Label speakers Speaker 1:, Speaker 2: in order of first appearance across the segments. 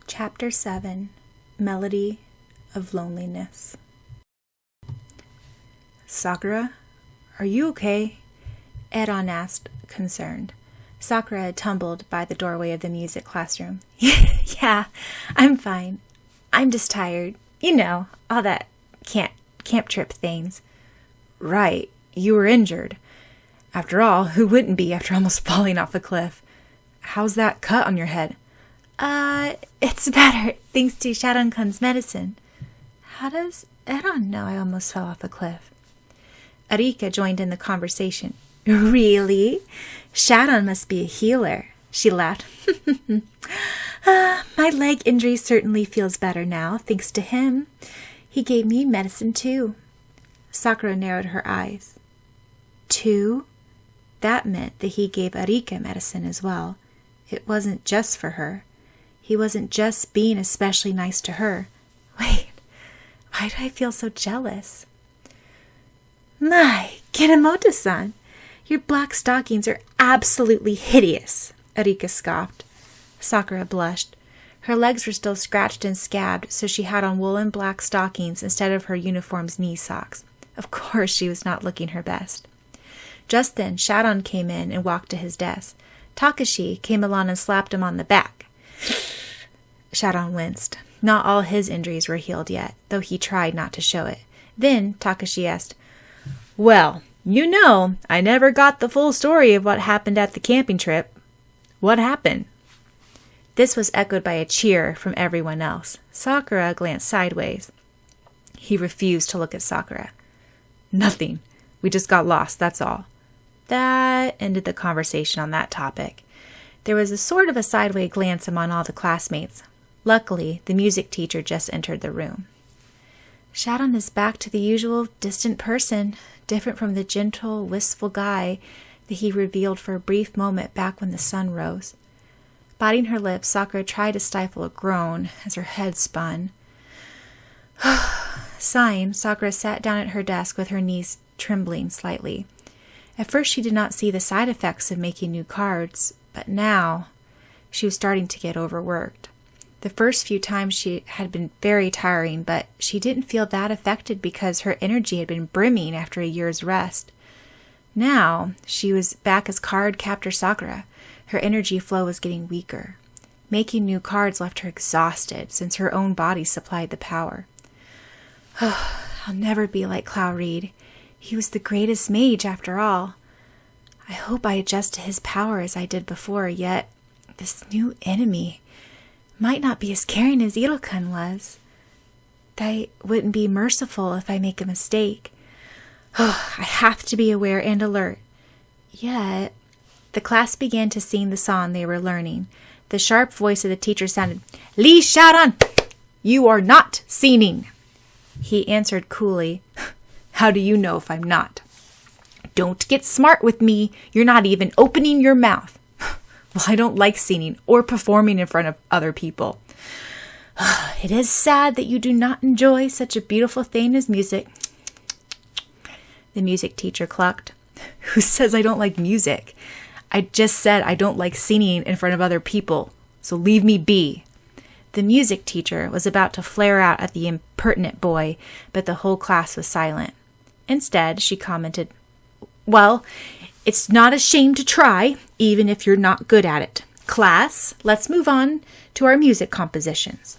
Speaker 1: Chapter 7, Melody of Loneliness. Sakura, are you okay? Eran asked, concerned. Sakura had tumbled by the doorway of the music classroom. Yeah, I'm fine. I'm just tired. You know, all that camp trip things. Right, you were injured. After all, who wouldn't be after almost falling off a cliff? How's that cut on your head? It's better, thanks to Syaoran-kun's medicine. How does Eran know I almost fell off a cliff? Arika joined in the conversation. Really? Syaoran must be a healer. She laughed. My leg injury certainly feels better now, thanks to him. He gave me medicine too. Sakura narrowed her eyes. 2? That meant that he gave Arika medicine as well. It wasn't just for her. He wasn't just being especially nice to her. Wait, why do I feel so jealous? My, Kinemoto-san, your black stockings are absolutely hideous, Arika scoffed. Sakura blushed. Her legs were still scratched and scabbed, so she had on woolen black stockings instead of her uniform's knee socks. Of course she was not looking her best. Just then, Syaoran came in and walked to his desk. Takashi came along and slapped him on the back. Syaoran winced. Not all his injuries were healed yet, though he tried not to show it. Then Takashi asked, Well, you know, I never got the full story of what happened at the camping trip. What happened? This was echoed by a cheer from everyone else. Sakura glanced sideways. He refused to look at Sakura. Nothing. We just got lost, that's all. That ended the conversation on that topic. There was a sort of a sideways glance among all the classmates. Luckily, the music teacher just entered the room. Syaoran is back to the usual distant person, different from the gentle, wistful guy that he revealed for a brief moment back when the sun rose. Biting her lips, Sakura tried to stifle a groan as her head spun. Sighing, Sakura sat down at her desk with her knees trembling slightly. At first she did not see the side effects of making new cards, but now she was starting to get overworked. The first few times she had been very tiring, but she didn't feel that affected because her energy had been brimming after a year's rest. Now she was back as card Captor Sakura. Her energy flow was getting weaker. Making new cards left her exhausted since her own body supplied the power. I'll never be like Clow Reed. He was the greatest mage after all. I hope I adjust to his power as I did before, yet this new enemy might not be as caring as Iro-kun was. They wouldn't be merciful if I make a mistake. I have to be aware and alert. Yet, the class began to sing the song they were learning. The sharp voice of the teacher sounded, Lee Syaoran, you are not singing. He answered coolly, How do you know if I'm not? Don't get smart with me. You're not even opening your mouth. Well, I don't like singing or performing in front of other people. It is sad that you do not enjoy such a beautiful thing as music. The music teacher clucked. Who says I don't like music? I just said I don't like singing in front of other people, so leave me be. The music teacher was about to flare out at the impertinent boy, but the whole class was silent. Instead, she commented, Well, it's not a shame to try, even if you're not good at it. Class, let's move on to our music compositions.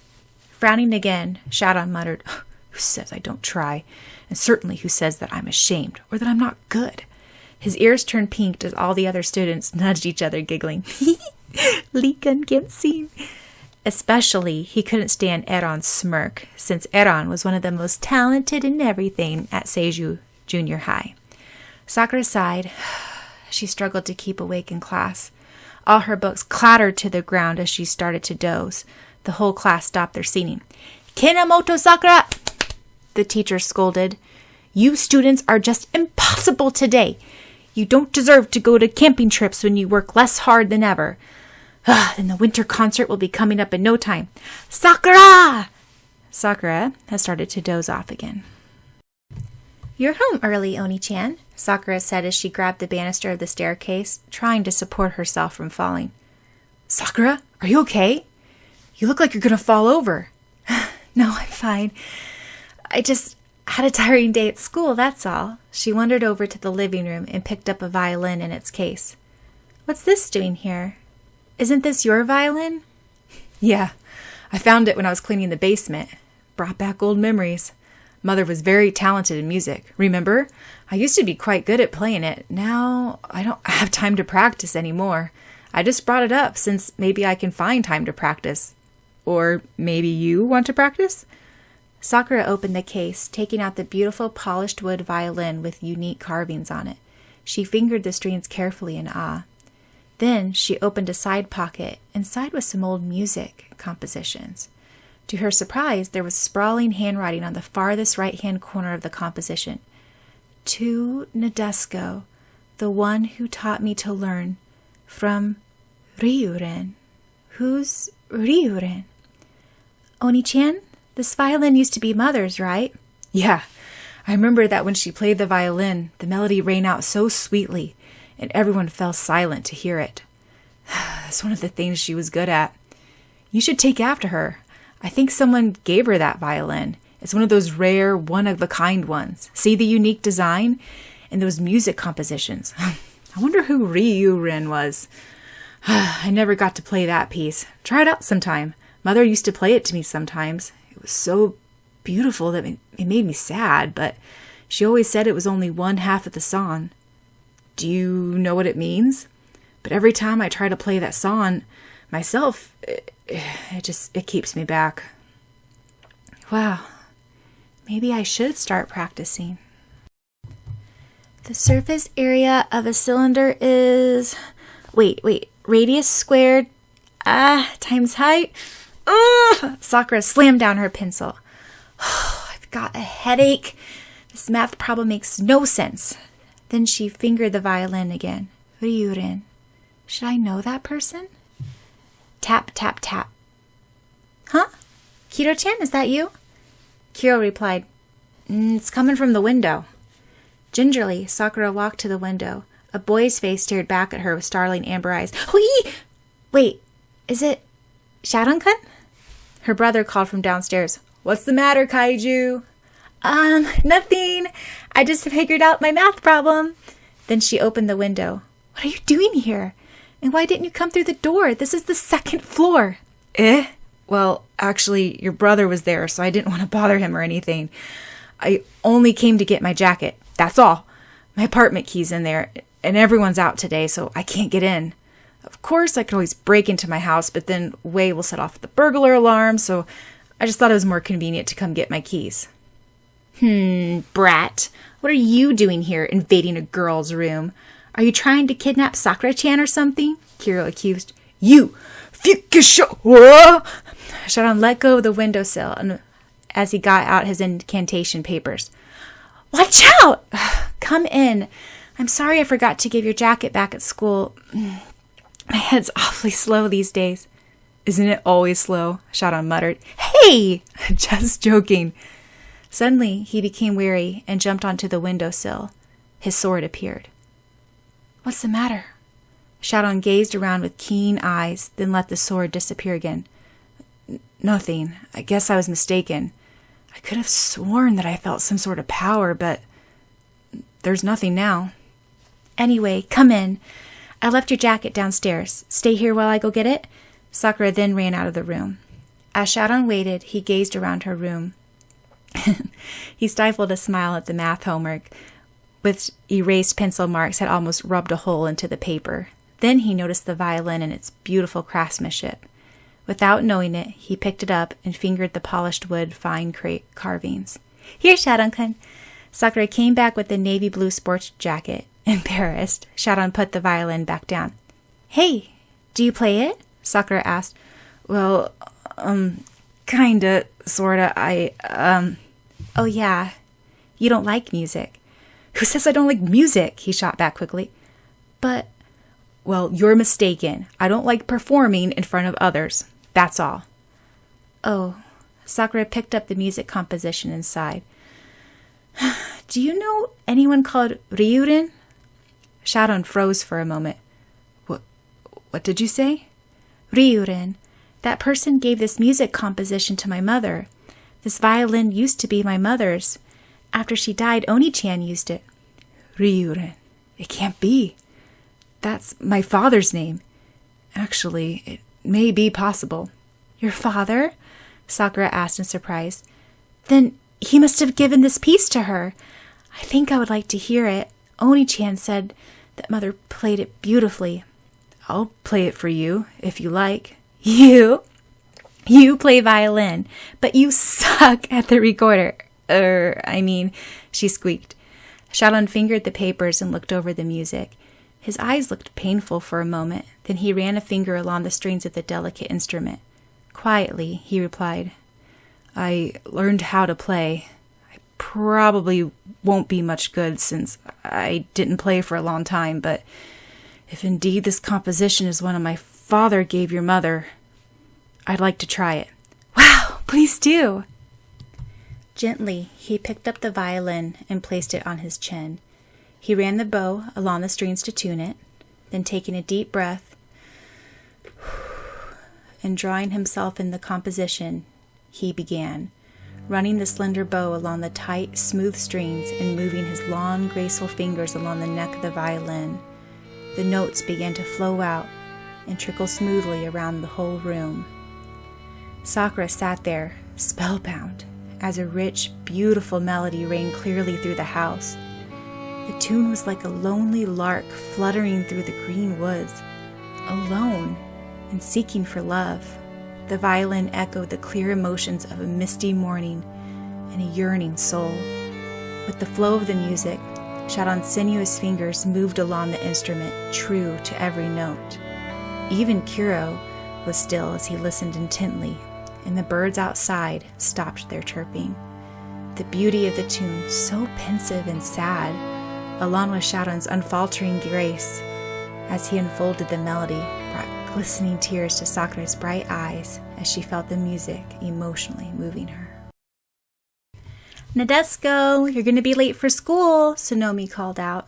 Speaker 1: Frowning again, Syaoran muttered, Who says I don't try? And certainly who says that I'm ashamed or that I'm not good? His ears turned pink as all the other students nudged each other, giggling. Lee-kun can't sing. Especially, he couldn't stand Eran's smirk, since Eran was one of the most talented in everything at Seiju Junior High. Sakura sighed. She struggled to keep awake in class. All her books clattered to the ground as she started to doze. The whole class stopped their singing. Kinemoto Sakura! The teacher scolded. You students are just impossible today. You don't deserve to go to camping trips when you work less hard than ever. Then the winter concert will be coming up in no time. Sakura! Sakura has started to doze off again. You're home early, Oni-chan, Sakura said as she grabbed the banister of the staircase, trying to support herself from falling. Sakura, are you okay? You look like you're going to fall over. No, I'm fine. I just had a tiring day at school, that's all. She wandered over to the living room and picked up a violin in its case. What's this doing here? Isn't this your violin? Yeah, I found it when I was cleaning the basement. Brought back old memories. Mother was very talented in music. Remember? I used to be quite good at playing it. Now I don't have time to practice anymore. I just brought it up since maybe I can find time to practice. Or maybe you want to practice? Sakura opened the case, taking out the beautiful polished wood violin with unique carvings on it. She fingered the strings carefully in awe. Then she opened a side pocket. Inside was some old music compositions. To her surprise, there was sprawling handwriting on the farthest right-hand corner of the composition. To Nadesco, the one who taught me to learn, from Ryuren. Who's Ryuren? Oni-chan, this violin used to be Mother's, right? Yeah, I remember that when she played the violin, the melody rang out so sweetly, and everyone fell silent to hear it. That's one of the things she was good at. You should take after her. I think someone gave her that violin. It's one of those rare, one-of-a-kind ones. See the unique design? And those music compositions. I wonder who Ryuren was. I never got to play that piece. Try it out sometime. Mother used to play it to me sometimes. It was so beautiful that it made me sad, but she always said it was only one half of the song. Do you know what it means? But every time I try to play that song myself, it keeps me back. Wow. Maybe I should start practicing. The surface area of a cylinder is... Wait. Radius squared... times height... Sakura slammed down her pencil. I've got a headache. This math problem makes no sense. Then she fingered the violin again. Ryuren. Should I know that person? Tap, tap, tap. Huh? Kiro-chan, is that you? Kiro replied, It's coming from the window. Gingerly, Sakura walked to the window. A boy's face stared back at her with startling amber eyes. Whee! Wait, is it Syaoran-kun? Her brother called from downstairs. What's the matter, Kaiju? Nothing. I just figured out my math problem. Then she opened the window. What are you doing here? And why didn't you come through the door? This is the second floor. Well, actually, your brother was there, so I didn't want to bother him or anything. I only came to get my jacket. That's all. My apartment key's in there, and everyone's out today, so I can't get in. Of course, I could always break into my house, but then Wei will set off the burglar alarm, so I just thought it was more convenient to come get my keys. Brat. What are you doing here, invading a girl's room? Are you trying to kidnap Sakura-chan or something? Kiro accused. You! Fukisho! Syaoran let go of the windowsill as he got out his incantation papers. Watch out! Come in. I'm sorry I forgot to give your jacket back at school. My head's awfully slow these days. Isn't it always slow? Syaoran muttered. Hey! Just joking. Suddenly, he became weary and jumped onto the windowsill. His sword appeared. What's the matter? Syaoran gazed around with keen eyes, then let the sword disappear again. Nothing. I guess I was mistaken. I could have sworn that I felt some sort of power, but there's nothing now. Anyway, come in. I left your jacket downstairs. Stay here while I go get it? Sakura then ran out of the room. As Syaoran waited, he gazed around her room. He stifled a smile at the math homework, which erased pencil marks had almost rubbed a hole into the paper. Then he noticed the violin and its beautiful craftsmanship. Without knowing it, he picked it up and fingered the polished wood fine carvings. Here, Syaoran-kun. Sakura came back with the navy blue sports jacket. Embarrassed, Syaoran put the violin back down. Hey, do you play it? Sakura asked. Well, kinda, sorta, Oh yeah, you don't like music. Who says I don't like music? He shot back quickly. But, well, you're mistaken. I don't like performing in front of others. That's all. Oh, Sakura picked up the music composition and sighed. Do you know anyone called Ryuren? Syaoran froze for a moment. What did you say? Ryuren. That person gave this music composition to my mother. This violin used to be my mother's. After she died, Oni-chan used it. Ryuren. It can't be. That's my father's name. Actually, it may be possible. Your father? Sakura asked in surprise. Then he must have given this piece to her. I think I would like to hear it. Oni-chan said that mother played it beautifully. I'll play it for you, if you like. You play violin, but you suck at the recorder. She squeaked. Syaoran fingered the papers and looked over the music. His eyes looked painful for a moment, then he ran a finger along the strings of the delicate instrument. Quietly, he replied, I learned how to play. I probably won't be much good since I didn't play for a long time, but if indeed this composition is one my father gave your mother, I'd like to try it. Wow, please do. Gently, he picked up the violin and placed it on his chin. He ran the bow along the strings to tune it, then taking a deep breath and drawing himself in the composition, he began, running the slender bow along the tight, smooth strings and moving his long, graceful fingers along the neck of the violin. The notes began to flow out and trickle smoothly around the whole room. Sakura sat there, spellbound, as a rich, beautiful melody rang clearly through the house. The tune was like a lonely lark fluttering through the green woods, alone and seeking for love. The violin echoed the clear emotions of a misty morning and a yearning soul. With the flow of the music, Syaoran's sinuous fingers moved along the instrument, true to every note. Even Kuro was still as he listened intently, and the birds outside stopped their chirping. The beauty of the tune, so pensive and sad, along with Syaoran's unfaltering grace, as he unfolded the melody, brought glistening tears to Sakura's bright eyes as she felt the music emotionally moving her. Nadesico, you're going to be late for school, Sonomi called out.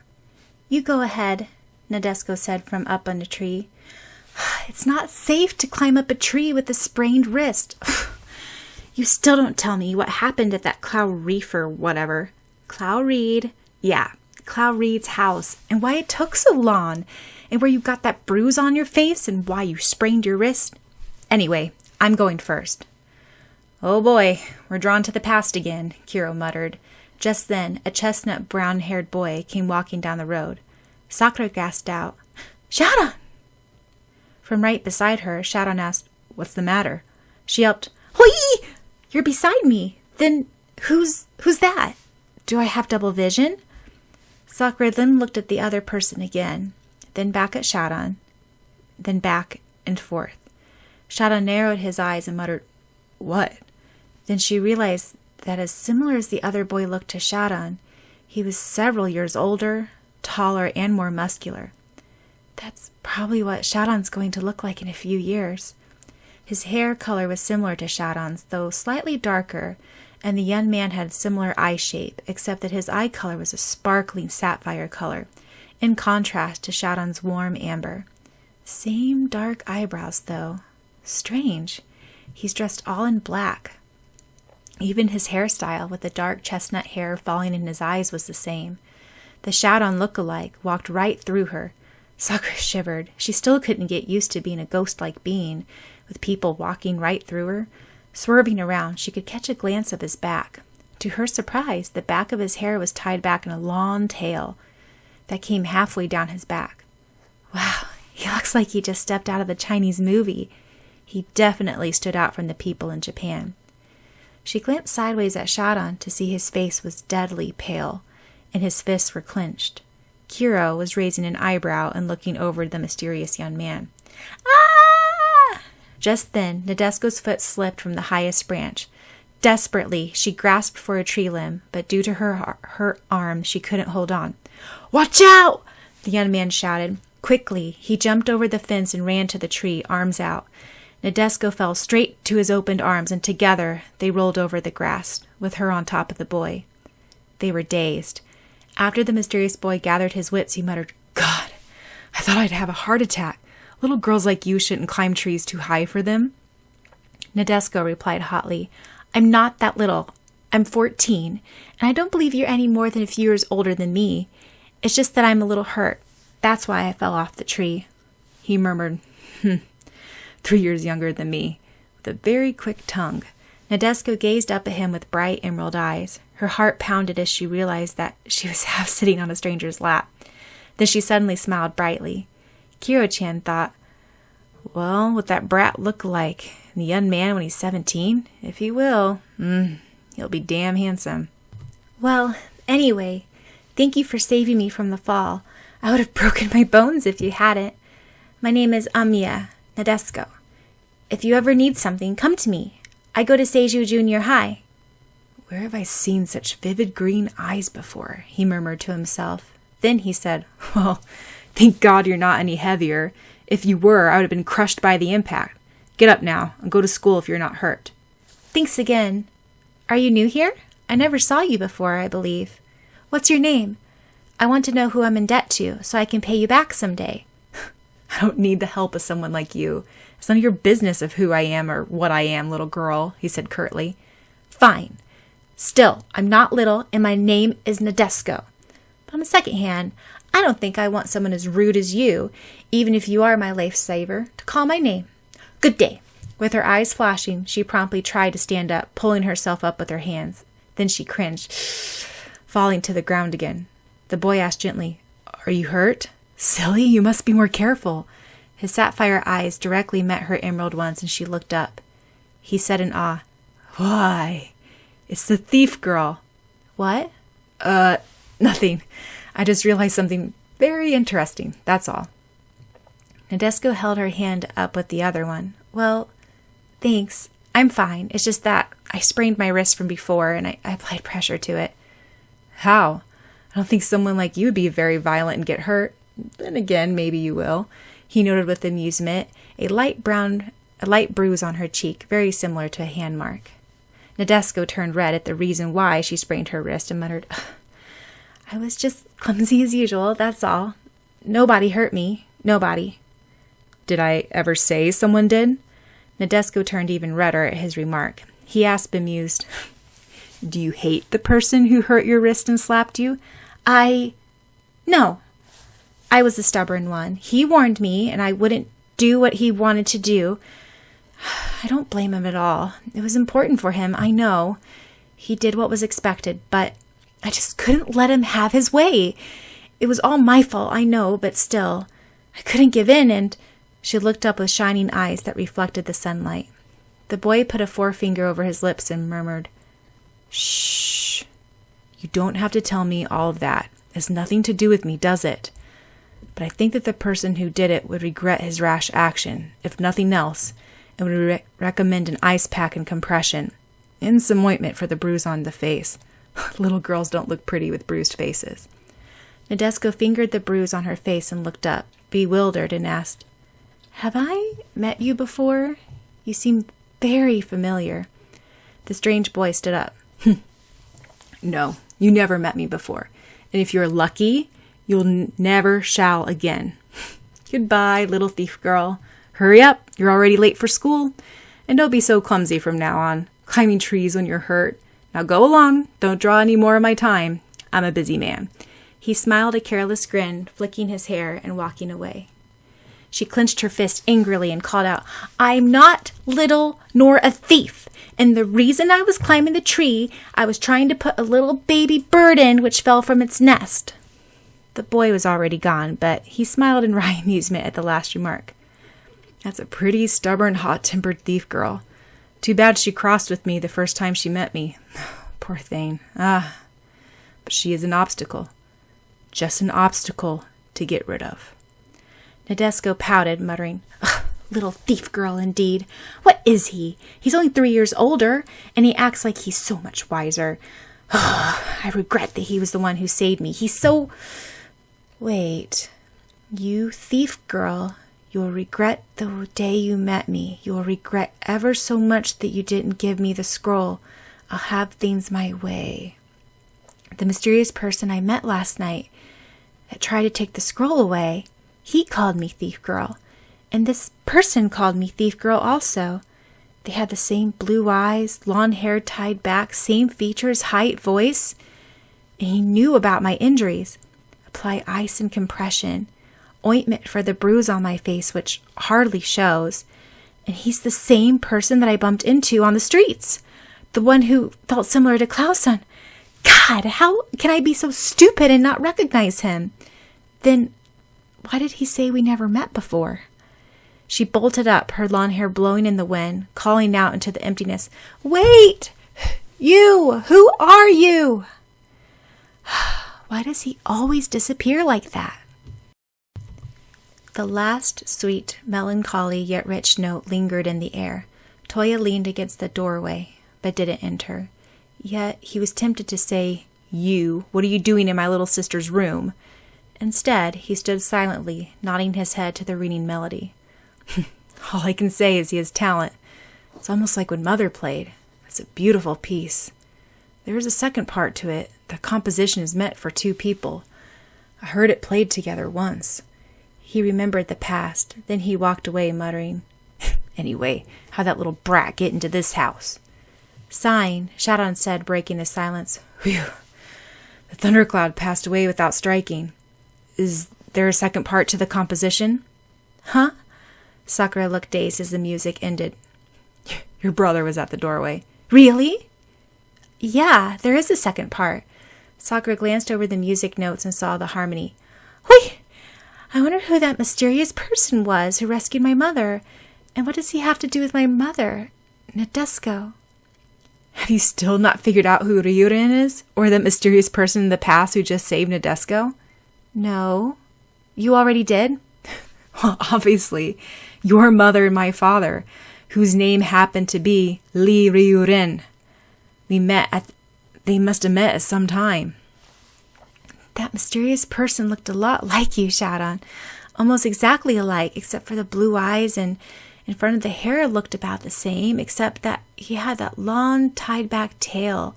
Speaker 1: You go ahead, Nadesico said from up on the tree. It's not safe to climb up a tree with a sprained wrist. You still don't tell me what happened at that Clow Reef or whatever. Clow Reed. Yeah, Clow Reed's house, and why it took so long, and where you got that bruise on your face, and why you sprained your wrist. Anyway, I'm going first. Oh boy, we're drawn to the past again, Kuro muttered. Just then, a chestnut brown-haired boy came walking down the road. Sakura gasped out, Syaoran! From right beside her, Syaoran asked, What's the matter? She yelped, Hoi! You're beside me. Then who's that? Do I have double vision? Sakura then looked at the other person again, then back at Syaoran, then back and forth. Syaoran narrowed his eyes and muttered, What? Then she realized that as similar as the other boy looked to Syaoran, he was several years older, taller, and more muscular. That's probably what Syaoran's going to look like in a few years. His hair color was similar to Syaoran's, though slightly darker, and the young man had similar eye shape, except that his eye color was a sparkling sapphire color, in contrast to Syaoran's warm amber. Same dark eyebrows, though. Strange. He's dressed all in black. Even his hairstyle, with the dark chestnut hair falling in his eyes, was the same. The Syaoran look-alike walked right through her. Sakura shivered. She still couldn't get used to being a ghost-like being, with people walking right through her. Swerving around, she could catch a glance of his back. To her surprise, the back of his hair was tied back in a long tail that came halfway down his back. Wow, he looks like he just stepped out of a Chinese movie. He definitely stood out from the people in Japan. She glanced sideways at Syaoran to see his face was deadly pale, and his fists were clenched. Kuro was raising an eyebrow and looking over the mysterious young man. Ah! Just then, Nadesico's foot slipped from the highest branch. Desperately, she grasped for a tree limb, but due to her arm, she couldn't hold on. Watch out! The young man shouted. Quickly, he jumped over the fence and ran to the tree, arms out. Nadesico fell straight to his opened arms, and together they rolled over the grass, with her on top of the boy. They were dazed. After the mysterious boy gathered his wits, he muttered, God, I thought I'd have a heart attack. Little girls like you shouldn't climb trees too high for them. Nadeshko replied hotly, I'm not that little. I'm 14, and I don't believe you're any more than a few years older than me. It's just that I'm a little hurt. That's why I fell off the tree. He murmured, 3 years younger than me, with a very quick tongue. Nadeshko gazed up at him with bright emerald eyes. Her heart pounded as she realized that she was half sitting on a stranger's lap. Then she suddenly smiled brightly. Kiro-chan thought, well, what that brat look like? And the young man when he's 17? If he will, he'll be damn handsome. Well, anyway, thank you for saving me from the fall. I would have broken my bones if you hadn't. My name is Amiya Nadeshko. If you ever need something, come to me. I go to Seiju Junior High. Where have I seen such vivid green eyes before? He murmured to himself. Then he said, well, thank God you're not any heavier. If you were, I would have been crushed by the impact. Get up now and go to school if you're not hurt. Thanks again. Are you new here? I never saw you before, I believe. What's your name? I want to know who I'm in debt to, so I can pay you back someday. I don't need the help of someone like you. It's none of your business of who I am or what I am, little girl, he said curtly. Fine. Still, I'm not little, and my name is Nadeshko. But on the second hand, I don't think I want someone as rude as you, even if you are my lifesaver, to call my name. Good day. With her eyes flashing, she promptly tried to stand up, pulling herself up with her hands. Then she cringed, falling to the ground again. The boy asked gently, Are you hurt? Silly, you must be more careful. His sapphire eyes directly met her emerald ones, and she looked up. He said in awe, Why, it's the thief girl. What? Nothing. I just realized something very interesting, that's all. Nadeshko held her hand up with the other one. Well, thanks. I'm fine. It's just that I sprained my wrist from before, and I applied pressure to it. How? I don't think someone like you would be very violent and get hurt. Then again, maybe you will. He noted with amusement a light bruise on her cheek, very similar to a hand mark. Nadeshko turned red at the reason why she sprained her wrist and muttered, I was just clumsy as usual, that's all. Nobody hurt me. Nobody. Did I ever say someone did? Nadeshko turned even redder at his remark. He asked, bemused, Do you hate the person who hurt your wrist and slapped you? No. I was the stubborn one. He warned me, and I wouldn't do what he wanted to do. I don't blame him at all. It was important for him, I know. He did what was expected, but I just couldn't let him have his way. It was all my fault, I know, but still, I couldn't give in, and she looked up with shining eyes that reflected the sunlight. The boy put a forefinger over his lips and murmured, Shh. You don't have to tell me all of that. It has nothing to do with me, does it? But I think that the person who did it would regret his rash action, if nothing else, and would recommend an ice pack and compression, and some ointment for the bruise on the face. Little girls don't look pretty with bruised faces. Nadeshko fingered the bruise on her face and looked up, bewildered, and asked, Have I met you before? You seem very familiar. The strange boy stood up. No, you never met me before. And if you're lucky, you'll never shall again. Goodbye, little thief girl. Hurry up, you're already late for school. And don't be so clumsy from now on, climbing trees when you're hurt. Now go along, don't draw any more of my time. I'm a busy man. He smiled a careless grin, flicking his hair and walking away. She clenched her fist angrily and called out, I'm not little nor a thief. And the reason I was climbing the tree, I was trying to put a little baby bird in which fell from its nest. The boy was already gone, but he smiled in wry amusement at the last remark. That's a pretty stubborn, hot-tempered thief girl. Too bad she crossed with me the first time she met me. Poor thing. But she is an obstacle. Just an obstacle to get rid of. Nadeshko pouted, muttering, Little thief girl, indeed. What is he? He's only 3 years older, and he acts like he's so much wiser. I regret that he was the one who saved me. He's so... Wait. You thief girl, you'll regret the day you met me. You'll regret ever so much that you didn't give me the scroll. I'll have things my way. The mysterious person I met last night that tried to take the scroll away, he called me thief girl. And this person called me thief girl also. They had the same blue eyes, long hair tied back, same features, height, voice. And he knew about my injuries. Apply ice and compression, ointment for the bruise on my face, which hardly shows. And he's the same person that I bumped into on the streets. The one who felt similar to Clausen. God, how can I be so stupid and not recognize him? Then why did he say we never met before? She bolted up, her long hair blowing in the wind, calling out into the emptiness. Wait! You! Who are you? Why does he always disappear like that? The last sweet, melancholy yet rich note lingered in the air. Toya leaned against the doorway, but didn't enter. Yet he was tempted to say, You, what are you doing in my little sister's room? Instead, he stood silently, nodding his head to the reading melody. All I can say is he has talent. It's almost like when Mother played. It's a beautiful piece. There is a second part to it. The composition is meant for 2 people. I heard it played together once. He remembered the past. Then he walked away, muttering, Anyway, how'd that little brat get into this house? Sighing, Syaoran said, breaking the silence, Whew, the thundercloud passed away without striking. Is there a second part to the composition? Huh? Sakura looked dazed as the music ended. Your brother was at the doorway. Really? Yeah, there is a second part. Sakura glanced over the music notes and saw the harmony. Whee! I wonder who that mysterious person was who rescued my mother. And what does he have to do with my mother, Nadeshiko? Have you still not figured out who Ryurin is? Or the mysterious person in the past who just saved Nadeshiko? No. You already did? Well, obviously. Your mother and my father, whose name happened to be Lee Ryurin. They must have met at some time. That mysterious person looked a lot like you, Syaoran. Almost exactly alike, except for the blue eyes, and in front of the hair looked about the same, except that he had that long tied back tail,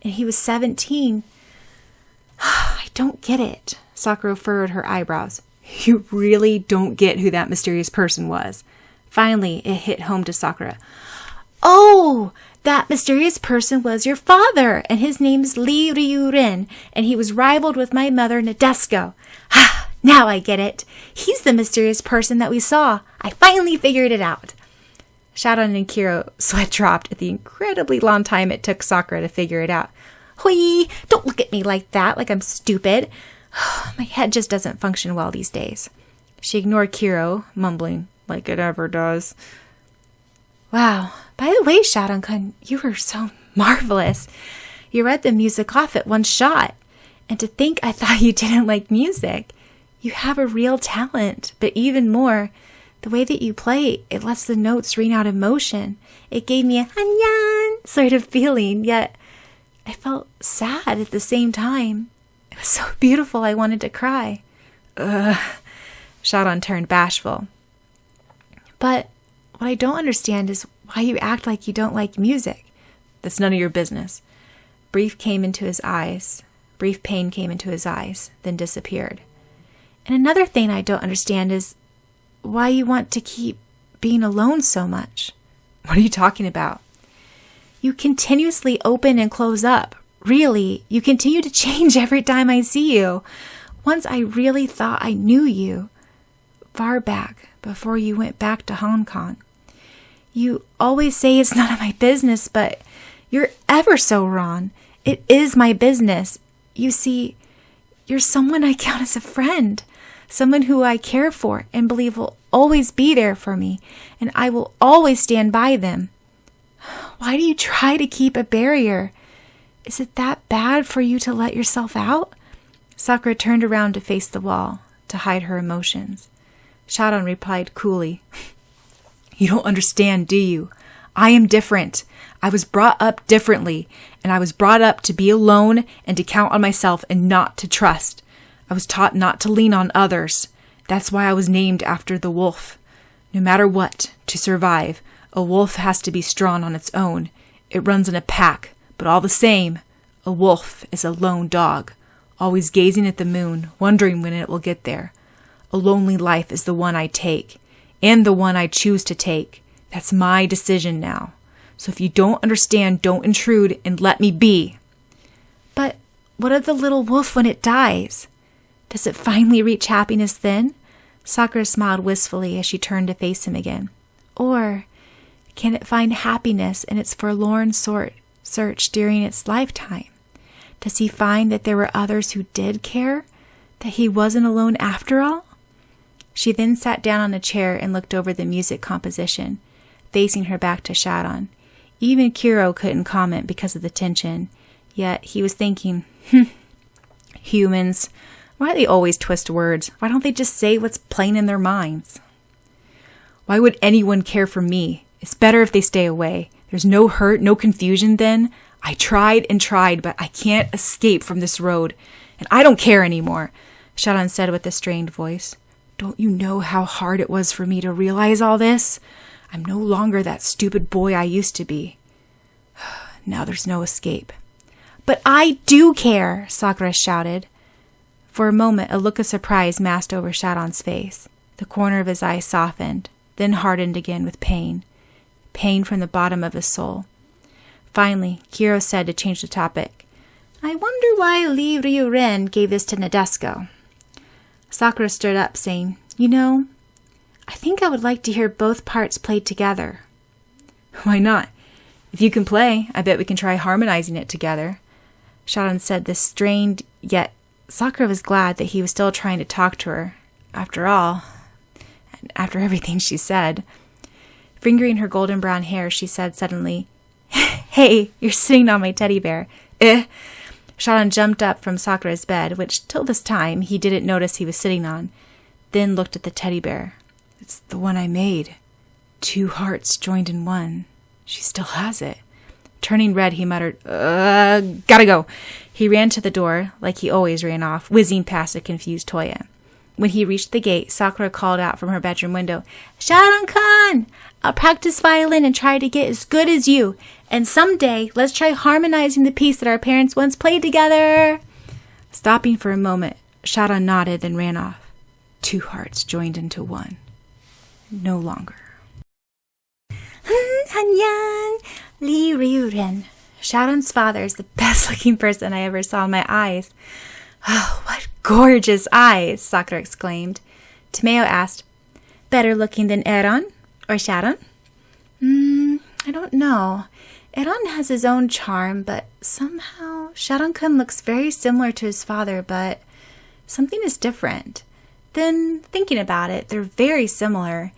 Speaker 1: and he was 17. I don't get it. Sakura furrowed her eyebrows. You really don't get who that mysterious person was. Finally, it hit home to Sakura. Oh, that mysterious person was your father, and his name's Lee Ryurin, and he was rivaled with my mother, Nadeshiko. Ah, now I get it. He's the mysterious person that we saw. I finally figured it out. Syaoran and Kiro sweat dropped at the incredibly long time it took Sakura to figure it out. Hui, don't look at me like that, like I'm stupid. My head just doesn't function well these days. She ignored Kiro, mumbling, like it ever does. Wow. By the way, Syaoran-kun, you were so marvelous. You read the music off at one shot. And to think I thought you didn't like music. You have a real talent, but even more, the way that you play, it lets the notes ring out emotion. It gave me a hanyan sort of feeling, yet I felt sad at the same time. It was so beautiful I wanted to cry. Syaoran turned bashful. But what I don't understand is why you act like you don't like music. That's none of your business. Brief pain came into his eyes, then disappeared. And another thing I don't understand is why you want to keep being alone so much. What are you talking about? You continuously open and close up. Really, you continue to change every time I see you. Once I really thought I knew you. Far back, before you went back to Hong Kong. You always say it's none of my business, but you're ever so wrong. It is my business. You see, you're someone I count as a friend. Someone who I care for and believe will always be there for me, and I will always stand by them. Why do you try to keep a barrier? Is it that bad for you to let yourself out? Sakura turned around to face the wall, to hide her emotions. Syaoran replied coolly, You don't understand, do you? I am different. I was brought up differently, and I was brought up to be alone and to count on myself and not to trust. I was taught not to lean on others. That's why I was named after the wolf. No matter what, to survive, a wolf has to be strong on its own. It runs in a pack, but all the same, a wolf is a lone dog, always gazing at the moon, wondering when it will get there. A lonely life is the one I take, and the one I choose to take. That's my decision now. So if you don't understand, don't intrude and let me be. But what of the little wolf when it dies? Does it finally reach happiness then? Sakura smiled wistfully as she turned to face him again. Or can it find happiness in its forlorn search during its lifetime? Does he find that there were others who did care? That he wasn't alone after all? She then sat down on a chair and looked over the music composition, facing her back to Syaoran. Even Kuro couldn't comment because of the tension, yet he was thinking, humans, why do they always twist words? Why don't they just say what's plain in their minds? Why would anyone care for me? It's better if they stay away. There's no hurt, no confusion then. I tried and tried, but I can't escape from this road, and I don't care anymore, Syaoran said with a strained voice. Don't you know how hard it was for me to realize all this? I'm no longer that stupid boy I used to be. Now there's no escape. But I do care, Sakura shouted. For a moment, a look of surprise masked over Syaoran's face. The corner of his eye softened, then hardened again with pain. Pain from the bottom of his soul. Finally, Kuro said to change the topic. I wonder why Li Ryuren gave this to Nadesico. Sakura stood up, saying, You know, I think I would like to hear both parts played together. Why not? If you can play, I bet we can try harmonizing it together. Syaoran said this strained, yet Sakura was glad that he was still trying to talk to her. After all, after everything she said. Fingering her golden brown hair, she said suddenly, Hey, you're sitting on my teddy bear. Syaoran jumped up from Sakura's bed, which till this time he didn't notice he was sitting on, then looked at the teddy bear. It's the one I made. 2 hearts joined in one. She still has it. Turning red, he muttered, gotta go. He ran to the door, like he always ran off, whizzing past a confused Toya. When he reached the gate, Sakura called out from her bedroom window, Syaoran-kun! I'll practice violin and try to get as good as you. And someday, let's try harmonizing the piece that our parents once played together. Stopping for a moment, Syaoran nodded, then ran off. 2 hearts joined into one. No longer. Hanyan, Li Ryuren. Syaoran's father is the best-looking person I ever saw in my eyes. Oh, what gorgeous eyes, Sakura exclaimed. Tomeo asked, Better looking than Eran or Syaoran? I don't know. Eran has his own charm, but somehow Syaoran-kun looks very similar to his father, but something is different. Then, thinking about it, they're very similar,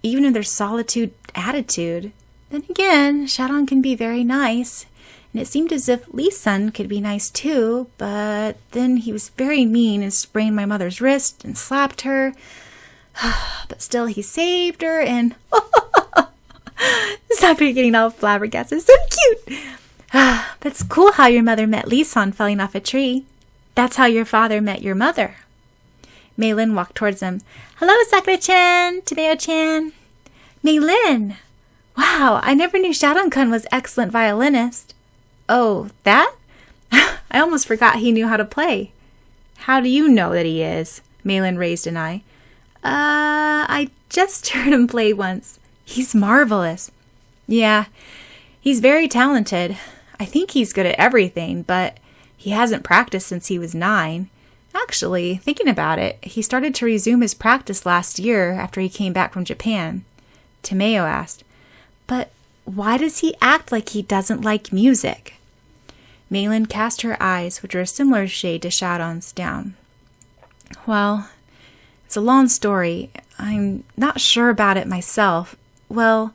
Speaker 1: even in their solitude attitude. Then again, Syaoran can be very nice, and it seemed as if Li's son could be nice too, but then he was very mean and sprained my mother's wrist and slapped her. But still, he saved her, and Sakura getting all flabbergasted. So cute! That's cool how your mother met Lee-san falling off a tree. That's how your father met your mother. Mei-lin walked towards him. Hello, Sakura-chan, Tomeo-chan. Mei-lin! Wow, I never knew Syaoran-kun was excellent violinist. Oh, that? I almost forgot he knew how to play. How do you know that he is? Mei-lin raised an eye. I just heard him play once. He's marvelous. Yeah, he's very talented. I think he's good at everything, but he hasn't practiced since he was 9. Actually, thinking about it, he started to resume his practice last year after he came back from Japan. Tomeo asked, But why does he act like he doesn't like music? Mei-lin cast her eyes, which were a similar shade to Syaoran's, down. Well, it's a long story. I'm not sure about it myself. Well,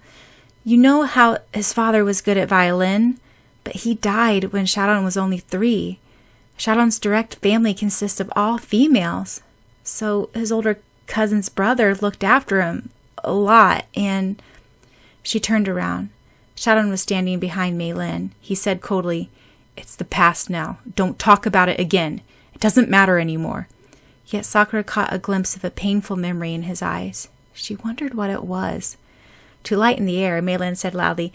Speaker 1: you know how his father was good at violin, but he died when Syaoran was only 3. Syaoran's direct family consists of all females, so his older cousin's brother looked after him a lot, and... She turned around. Syaoran was standing behind Mei-lin. He said coldly, It's the past now. Don't talk about it again. It doesn't matter anymore. Yet Sakura caught a glimpse of a painful memory in his eyes. She wondered what it was. To lighten the air, Mei-lin said loudly,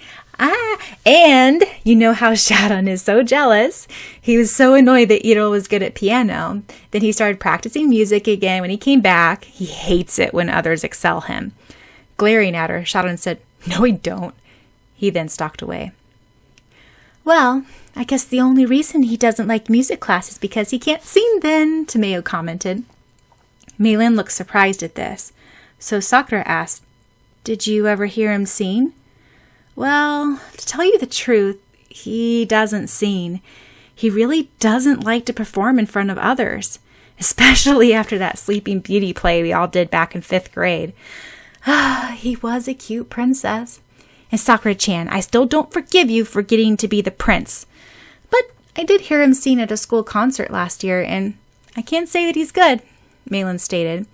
Speaker 1: And you know how Syaoran is so jealous. He was so annoyed that Iro was good at piano. Then he started practicing music again when he came back. He hates it when others excel him. glaring at her, Syaoran said, "No, I don't." He then stalked away. "Well, I guess the only reason he doesn't like music class is because he can't sing then," Tomeo commented. Melanie looked surprised at this, so Sakura asked, "Did you ever hear him sing?" "Well, to tell you the truth, he doesn't sing. He really doesn't like to perform in front of others, especially after that Sleeping Beauty play we all did back in 5th grade. He was a cute princess. And Sakura-chan, I still don't forgive you for getting to be the prince. But I did hear him sing at a school concert last year, and I can't say that he's good," Melanie stated.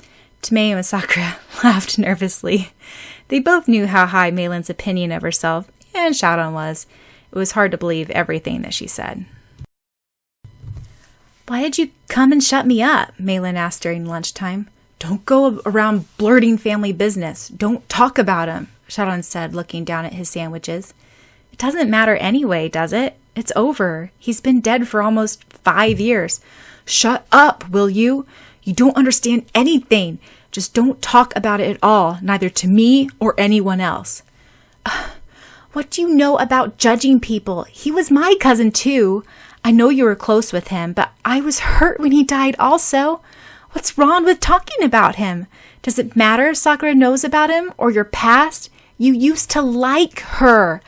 Speaker 1: Tomeo and Sakura laughed nervously. They both knew how high Melanie's opinion of herself and Syaoran was. It was hard to believe everything that she said. "Why did you come and shut me up?" Melanie asked during lunchtime. "Don't go around blurting family business. Don't talk about him," Syaoran said, looking down at his sandwiches. "It doesn't matter anyway, does it? It's over. He's been dead for almost 5 years. Shut up, will you? You don't understand anything. Just don't talk about it at all, neither to me or anyone else." "What do you know about judging people? He was my cousin too. I know you were close with him, but I was hurt when he died also. What's wrong with talking about him? Does it matter Sakura knows about him or your past? You used to like her.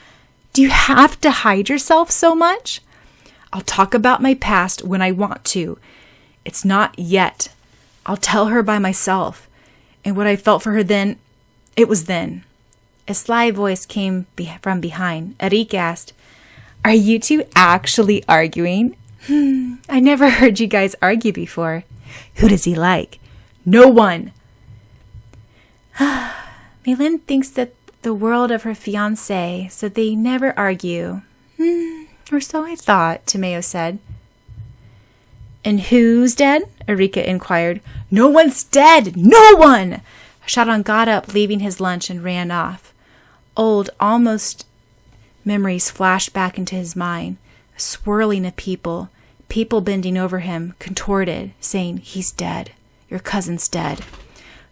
Speaker 1: Do you have to hide yourself so much?" "I'll talk about my past when I want to. It's not yet. I'll tell her by myself. And what I felt for her then, it was then." A sly voice came from behind. Erika asked, "Are you two actually arguing?" "I never heard you guys argue before." "Who does he like?" "No one." Melanie thinks that the world of her fiancé, so they never argue. Or so I thought, Tomeo said. "And who's dead?" Erika inquired. "No one's dead! No one!" Syaoran got up, leaving his lunch, and ran off. Old, almost memories flashed back into his mind. A swirling of people bending over him, contorted, saying, "He's dead. Your cousin's dead."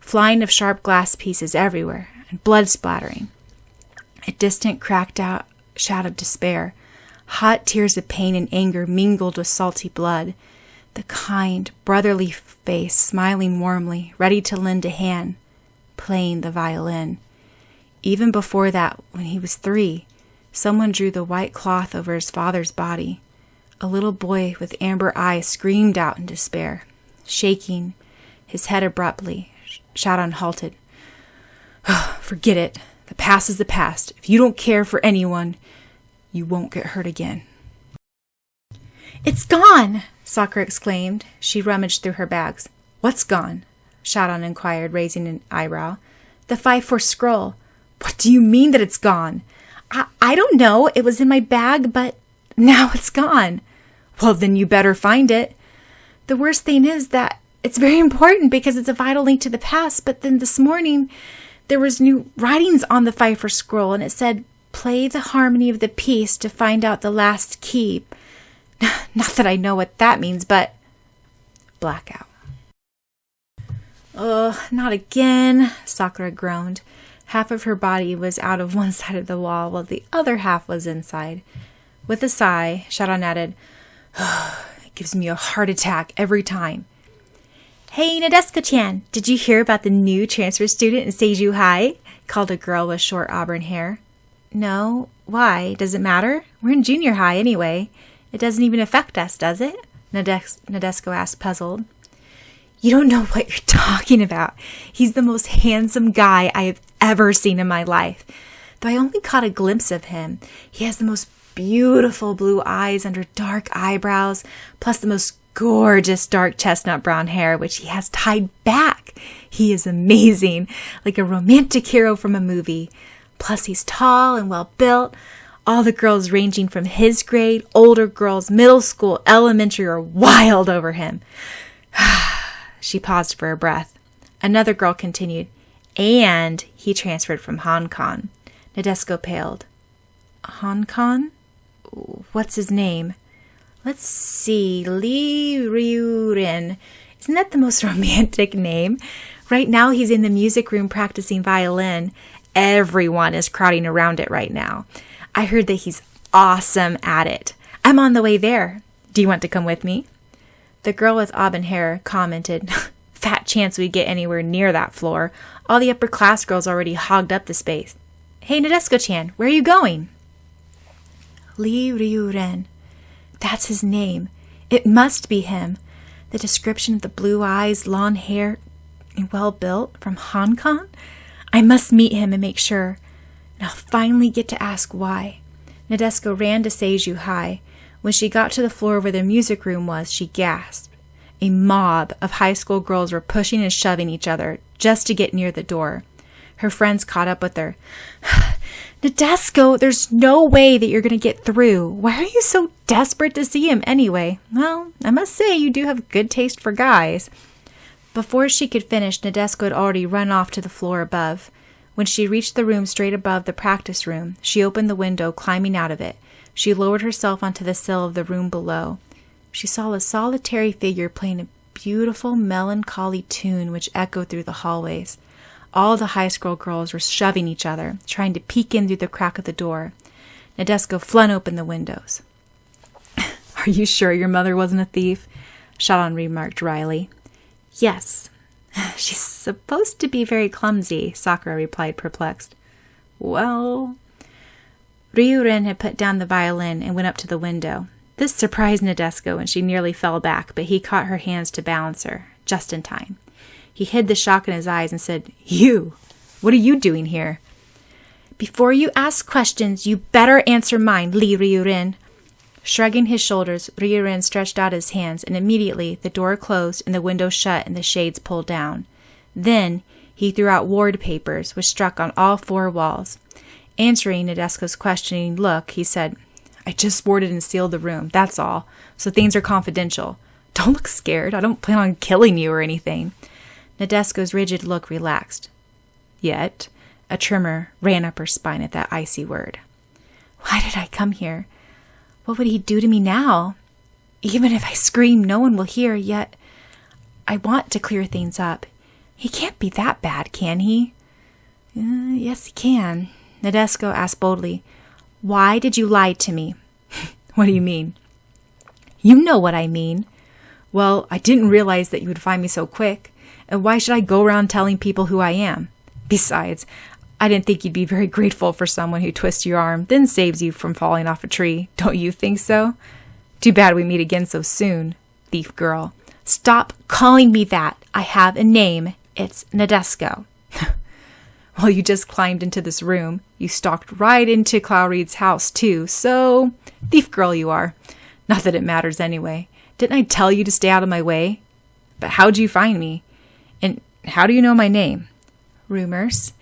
Speaker 1: Flying of sharp glass pieces everywhere, and blood splattering. A distant, cracked out shout of despair. Hot tears of pain and anger mingled with salty blood. The kind, brotherly face smiling warmly, ready to lend a hand, playing the violin. Even before that, when he was 3, someone drew the white cloth over his father's body. A little boy with amber eyes screamed out in despair. Shaking his head abruptly, Syaoran halted. "Forget it. The past is the past. If you don't care for anyone, you won't get hurt again." "It's gone!" Sakura exclaimed. She rummaged through her bags. "What's gone?" Syaoran inquired, raising an eyebrow. "The 5-4 scroll." "What do you mean that it's gone?" I don't know. It was in my bag, but now it's gone." "Well, then you better find it." "The worst thing is that it's very important because it's a vital link to the past, but then this morning there was new writings on the 5-4 scroll, and it said, 'Play the harmony of the piece to find out the last key.' Not that I know what that means, but..." Blackout. "Oh, not again," Sakura groaned. Half of her body was out of one side of the wall, while the other half was inside. With a sigh, Syaoran added, "It gives me a heart attack every time." "Hey, Nadeska-chan, did you hear about the new transfer student in Seiju High?" called a girl with short auburn hair. "No. Why? Does it matter? We're in junior high anyway. It doesn't even affect us, does it?" Nadesko asked, puzzled. "You don't know what you're talking about. He's the most handsome guy I have ever seen in my life. Though I only caught a glimpse of him. He has the most beautiful blue eyes under dark eyebrows, plus the most gorgeous dark chestnut brown hair, which he has tied back. He is amazing, like a romantic hero from a movie. Plus he's tall and well built. All the girls ranging from his grade, older girls, middle school, elementary, are wild over him." She paused for a breath. Another girl continued, "And he transferred from Hong Kong." Nadesko paled. "Hong Kong? What's his name?" "Let's see, Li Ryurin. Isn't that the most romantic name? Right now he's in the music room practicing violin. everyone is crowding around it right now. I heard that he's awesome at it. I'm on the way there. Do you want to come with me?" The girl with auburn hair commented, "Fat chance we get anywhere near that floor. All the upper class girls already hogged up the space. Hey, Nadesico-chan, where are you going?" Lee Ryu-ren. That's his name. It must be him. The description of the blue eyes, long hair, and well-built from Hong Kong? I must meet him and make sure. And I'll finally get to ask why. Nadesico ran to Seiju High. When she got to the floor where the music room was, she gasped. A mob of high school girls were pushing and shoving each other just to get near the door. Her friends caught up with her. "Nadesico, there's no way that you're going to get through. Why are you so desperate to see him anyway?" "Well, I must say you do have good taste for guys." Before she could finish, Nadesico had already run off to the floor above. When she reached the room straight above the practice room, she opened the window, climbing out of it. She lowered herself onto the sill of the room below. She saw a solitary figure playing a beautiful, melancholy tune which echoed through the hallways. All the high school girls were shoving each other, trying to peek in through the crack of the door. Nadesico flung open the windows. "Are you sure your mother wasn't a thief?" Syaoran remarked dryly. "Yes. She's supposed to be very clumsy," Sakura replied, perplexed. "Well..." Ryu-ren had put down the violin and went up to the window. This surprised Nadesico, and she nearly fell back, but he caught her hands to balance her, just in time. He hid the shock in his eyes and said, "You! What are you doing here?" "Before you ask questions, you better answer mine, Lee Ryu-ren." Shrugging his shoulders, Ryu-ren stretched out his hands, and immediately the door closed and the window shut and the shades pulled down. Then he threw out ward papers, which struck on all four walls. Answering Nadesico's questioning look, he said, "I just warded and sealed the room, that's all, so things are confidential. Don't look scared. I don't plan on killing you or anything." Nadesico's rigid look relaxed. Yet a tremor ran up her spine at that icy word. Why did I come here? What would he do to me now? Even if I scream, no one will hear, yet I want to clear things up. He can't be that bad, can he? Yes, he can. Nadesico asked boldly, "Why did you lie to me?" "What do you mean?" "You know what I mean." "Well, I didn't realize that you would find me so quick. And why should I go around telling people who I am? Besides, I didn't think you'd be very grateful for someone who twists your arm, then saves you from falling off a tree. Don't you think so? Too bad we meet again so soon, thief girl." "Stop calling me that. I have a name. It's Nadesico." "Well, you just climbed into this room. You stalked right into Clowreed's house, too, so thief girl you are. Not that it matters anyway. Didn't I tell you to stay out of my way? But how'd you find me? And how do you know my name?" "Rumors.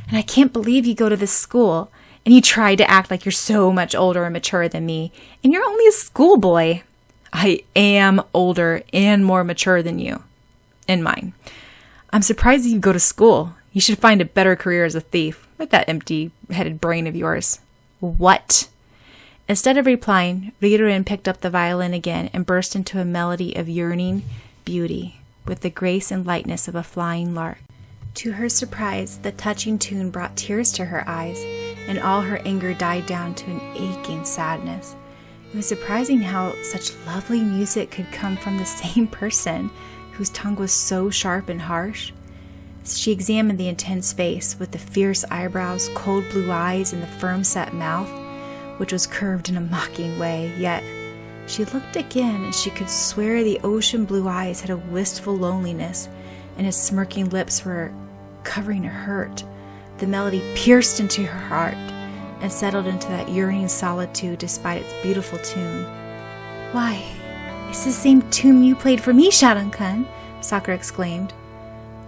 Speaker 1: And I can't believe you go to this school, and you try to act like you're so much older and mature than me, and you're only a schoolboy." "I am older and more mature than you. And mine. I'm surprised that you go to school. You should find a better career as a thief, with that empty-headed brain of yours." "What?" Instead of replying, Ryu-ren picked up the violin again and burst into a melody of yearning beauty, with the grace and lightness of a flying lark. To her surprise, the touching tune brought tears to her eyes, and all her anger died down to an aching sadness. It was surprising how such lovely music could come from the same person whose tongue was so sharp and harsh. She examined the intense face with the fierce eyebrows, cold blue eyes, and the firm-set mouth, which was curved in a mocking way, yet she looked again and she could swear the ocean blue eyes had a wistful loneliness, and his smirking lips were covering a hurt. The melody pierced into her heart and settled into that yearning solitude despite its beautiful tune. "Why, it's the same tune you played for me, Syaoran-kun," Sakura exclaimed.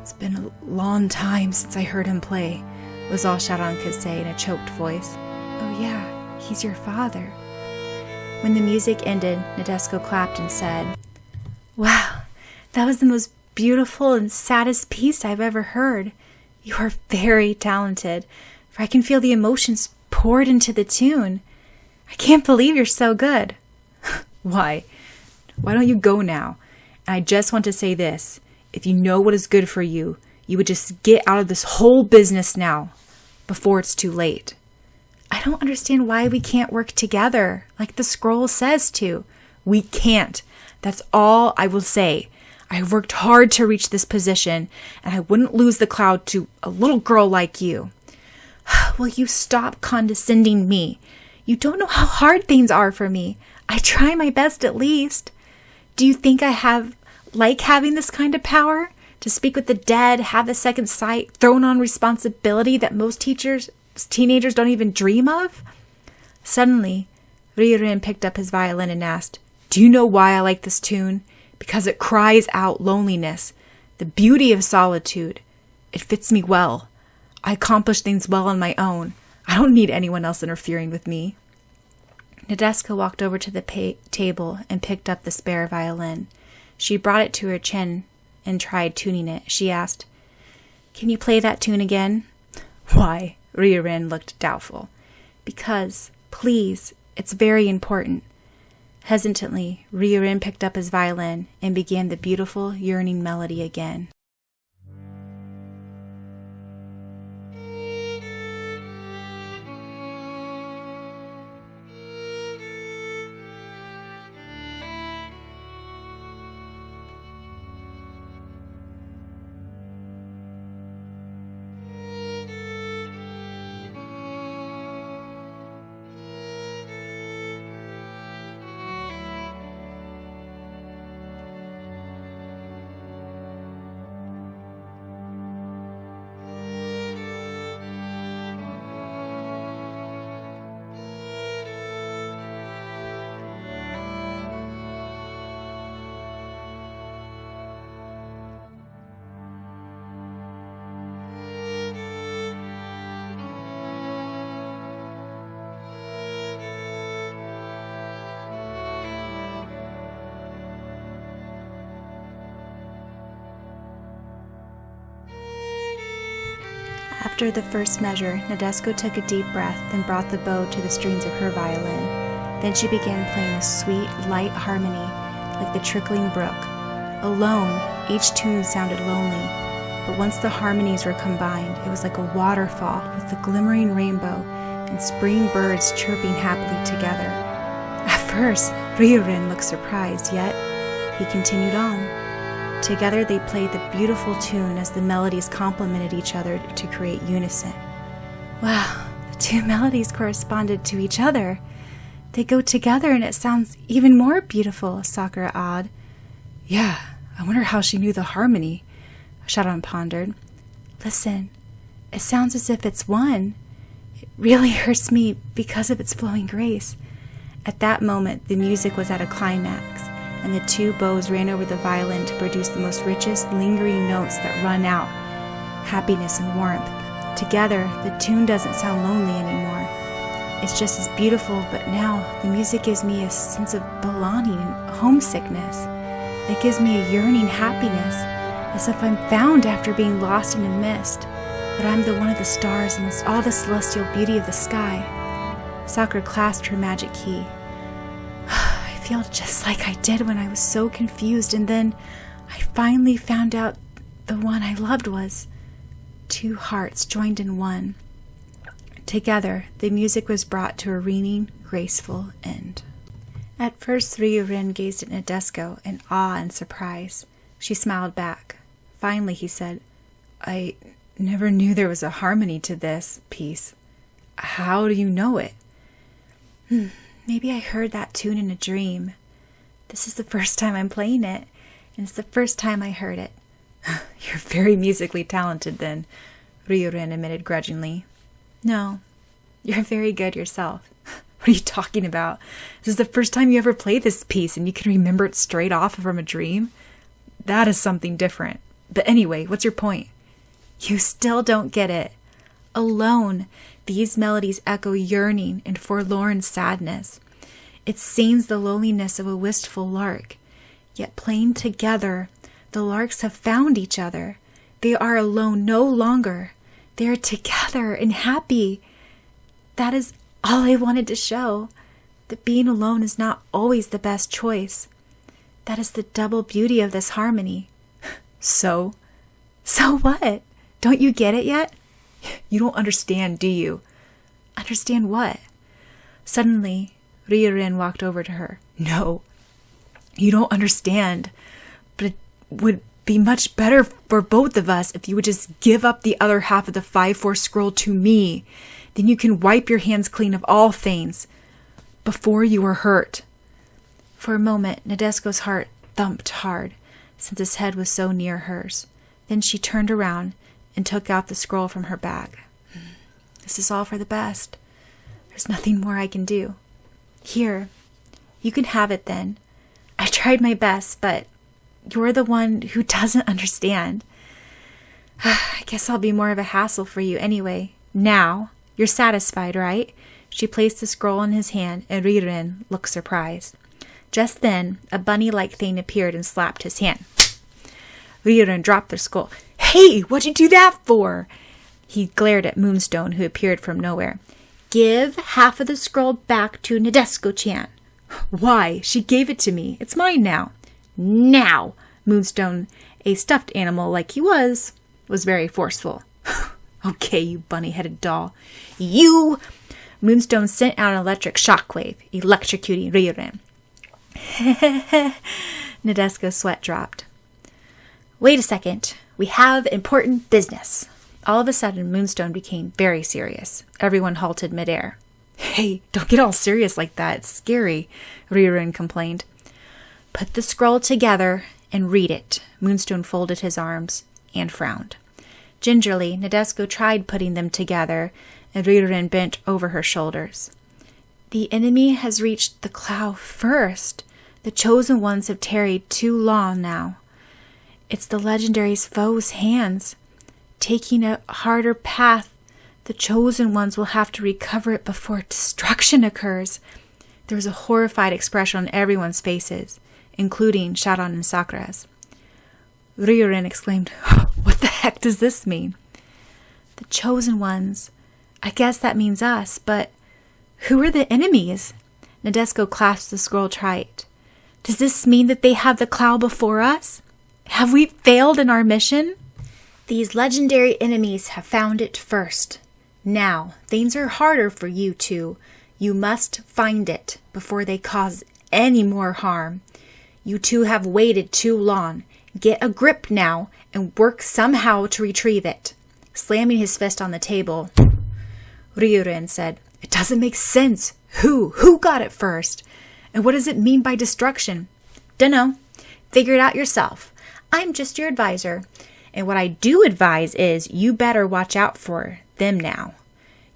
Speaker 1: "It's been a long time since I heard him play," was all Syaoran could say in a choked voice. "Oh yeah, he's your father." When the music ended, Nadesico clapped and said, "Wow, that was the most beautiful and saddest piece I've ever heard. You are very talented, for I can feel the emotions poured into the tune. I can't believe you're so good." Why don't you go now? And I just want to say this. If you know what is good for you, you would just get out of this whole business now. before it's too late. I don't understand why we can't work together, like the scroll says to. We can't. That's all I will say. I worked hard to reach this position, and I wouldn't lose the cloud to a little girl like you. Will you stop condescending me? You don't know how hard things are for me. I try my best at least. Do you think I like having this kind of power? To speak with the dead, have a second sight, thrown on responsibility that most teenagers don't even dream of? Suddenly, Ryurin picked up his violin and asked, "Do you know why I like this tune? Because it cries out loneliness, the beauty of solitude. It fits me well. I accomplish things well on my own. I don't need anyone else interfering with me." Nadeska walked over to the table and picked up the spare violin. She brought it to her chin and tried tuning it. She asked, "Can you play that tune again?" "Why?" Ryurin looked doubtful. "Because, please, it's very important." Hesitantly, Ryurin picked up his violin and began the beautiful, yearning melody again. After the first measure, Nadeska took a deep breath and brought the bow to the strings of her violin. Then she began playing a sweet, light harmony, like the trickling brook. Alone, each tune sounded lonely, but once the harmonies were combined, it was like a waterfall with a glimmering rainbow and spring birds chirping happily together. At first, Ryurin looked surprised, yet he continued on. Together they played the beautiful tune as the melodies complemented each other to create unison. Wow, the two melodies corresponded to each other. They go together and it sounds even more beautiful, Sakura awed. Yeah, I wonder how she knew the harmony, Syaoran pondered. Listen, it sounds as if it's one. It really hurts me because of its flowing grace. At that moment, the music was at a climax, and the two bows ran over the violin to produce the most richest, lingering notes that run out, happiness and warmth. Together, the tune doesn't sound lonely anymore. It's just as beautiful, but now the music gives me a sense of belonging and homesickness. It gives me a yearning happiness, as if I'm found after being lost in a mist, that I'm the one of the stars amidst all the celestial beauty of the sky. Sakura clasped her magic key. I feel just like I did when I was so confused, and then I finally found out the one I loved was two hearts joined in one. Together, the music was brought to a ringing, graceful end. At first, Ryurin gazed at Nadeska in awe and surprise. She smiled back. Finally, he said, I never knew there was a harmony to this piece. How do you know it? Maybe I heard that tune in a dream. This is the first time I'm playing it, and it's the first time I heard it. You're very musically talented, then, Ryurin admitted grudgingly. No, you're very good yourself. What are you talking about? This is the first time you ever played this piece, and you can remember it straight off from a dream? That is something different. But anyway, what's your point? You still don't get it. Alone, these melodies echo yearning and forlorn sadness. It sings the loneliness of a wistful lark. Yet playing together, the larks have found each other. They are alone no longer. They are together and happy. That is all I wanted to show, that being alone is not always the best choice. That is the double beauty of this harmony. So what? Don't you get it yet? You don't understand, do you? Understand what? Suddenly, Ryorin walked over to her. No, you don't understand. But it would be much better for both of us if you would just give up the other half of the 5-4 scroll to me. Then you can wipe your hands clean of all things before you are hurt. For a moment, Nadeshko's heart thumped hard, since his head was so near hers. Then she turned around and took out the scroll from her bag. This is all for the best. There's nothing more I can do. Here, you can have it then. I tried my best, but you're the one who doesn't understand. I guess I'll be more of a hassle for you anyway. Now, you're satisfied, right? She placed the scroll in his hand, and Ryorin looked surprised. Just then, a bunny-like thing appeared and slapped his hand. Ryorin dropped the scroll. Hey, what'd you do that for? He glared at Moonstone, who appeared from nowhere. Give half of the scroll back to Nadeshko-chan. Why? She gave it to me. It's mine now. Now! Moonstone, a stuffed animal like he was very forceful. Okay, you bunny-headed doll. You! Moonstone sent out an electric shockwave, electrocuting Ryorin. Nadeshko's sweat dropped. Wait a second. We have important business. All of a sudden, Moonstone became very serious. Everyone halted midair. Hey, don't get all serious like that. It's scary, Ryorin complained. Put the scroll together and read it. Moonstone folded his arms and frowned. Gingerly, Nadeshko tried putting them together, and Ryorin bent over her shoulders. The enemy has reached the cloud first. The chosen ones have tarried too long now. It's the legendary's foe's hands. Taking a harder path, the chosen ones will have to recover it before destruction occurs. There was a horrified expression on everyone's faces, including Syaoran and Sakura's. Ryorin exclaimed, What the heck does this mean? The chosen ones. I guess that means us, but who are the enemies? Nadeshko clasped the scroll tight. Does this mean that they have the cloud before us? Have we failed in our mission? These legendary enemies have found it first. Now, things are harder for you two. You must find it before they cause any more harm. You two have waited too long. Get a grip now and work somehow to retrieve it. Slamming his fist on the table, Ryorin said, It doesn't make sense. Who got it first? And what does it mean by destruction? Dunno. Figure it out yourself. I'm just your advisor. And what I do advise is you better watch out for them now.